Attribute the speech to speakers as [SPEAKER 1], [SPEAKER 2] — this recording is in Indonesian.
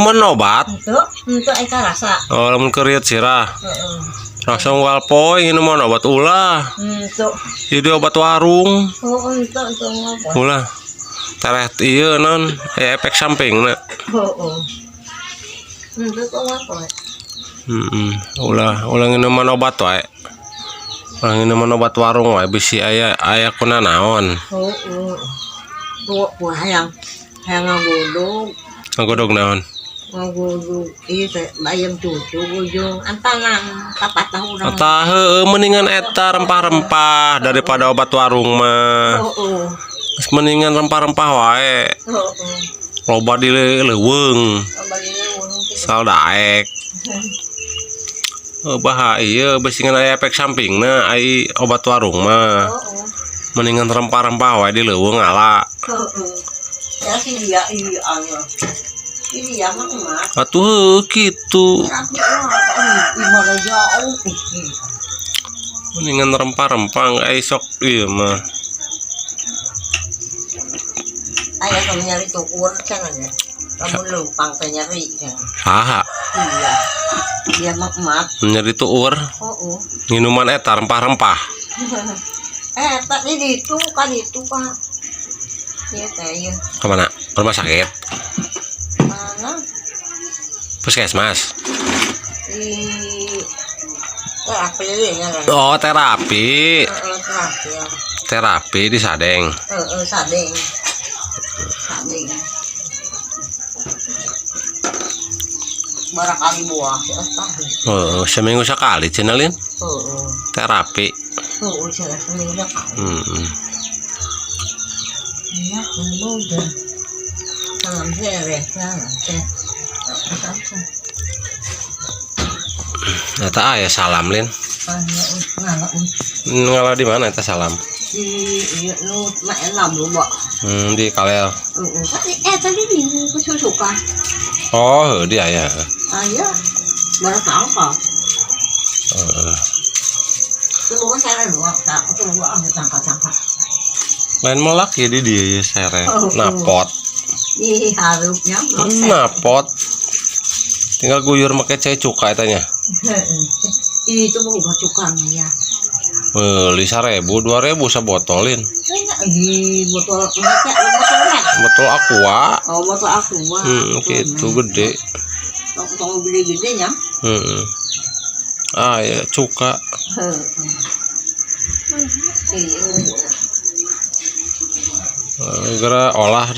[SPEAKER 1] Menobat
[SPEAKER 2] untuk eka rasa.
[SPEAKER 1] oh lamun keriut sirah langsung walpoy ini mau obat ulah
[SPEAKER 2] Untuk
[SPEAKER 1] jadi obat warung
[SPEAKER 2] untuk ngopo.
[SPEAKER 1] ulah tereh iya non efek samping na
[SPEAKER 2] Untuk ngopo.
[SPEAKER 1] ulah minuman obat wae ulah minuman obat warung wae bisi aya kuna naon
[SPEAKER 2] Buah hayang ngagodog.
[SPEAKER 1] ngagodog naon
[SPEAKER 2] Ngagodog ieu teh bayam cucu ujung antangan 4 tahun.
[SPEAKER 1] tah heueuh mendingan eta rempah-rempah daripada obat warung mah mendingan rempah-rempah wae loba di leuweung sal daek bahaya besingan aya efek sampingna ai obat warung mah mendingan rempah-rempah wae di leuweung ala
[SPEAKER 2] ya sih dia ieu anu ini ya mah
[SPEAKER 1] atuh kitu mendingan rempah-rempah ai sok ieu mah
[SPEAKER 2] aya kalau nyari tukur kan aja kamu lempang teh nyari kan
[SPEAKER 1] saha
[SPEAKER 2] iya dia mak
[SPEAKER 1] nyeri tuur minuman eta rempah-rempah
[SPEAKER 2] tadi itu kan ya teh ya
[SPEAKER 1] kemana rumah sakit
[SPEAKER 2] mana
[SPEAKER 1] puskesmas
[SPEAKER 2] di terapi ya kan
[SPEAKER 1] oh terapi
[SPEAKER 2] terapi
[SPEAKER 1] di Sadeng
[SPEAKER 2] sadeng barakali buah
[SPEAKER 1] oh seminggu sekali cenalin terapi
[SPEAKER 2] seminggu sekali ya udah salam beres
[SPEAKER 1] eta aya salam lin ngalah di mana eta salam
[SPEAKER 2] di lu main lambu mbak
[SPEAKER 1] di Kalel
[SPEAKER 2] tadi di susukan
[SPEAKER 1] oh di aya
[SPEAKER 2] aya baru apa semua saya doang tak coba tangkap
[SPEAKER 1] lain melak ya di dia sere napot
[SPEAKER 2] ih harusnya
[SPEAKER 1] napot tinggal guyur make cai cuka tanya
[SPEAKER 2] itu bukan cukanya ya
[SPEAKER 1] beli 1.000 2.000 sabotolin
[SPEAKER 2] botol
[SPEAKER 1] aqua
[SPEAKER 2] botol aqua
[SPEAKER 1] gitu gede
[SPEAKER 2] tong gede-gedenya
[SPEAKER 1] ya cuka gara olah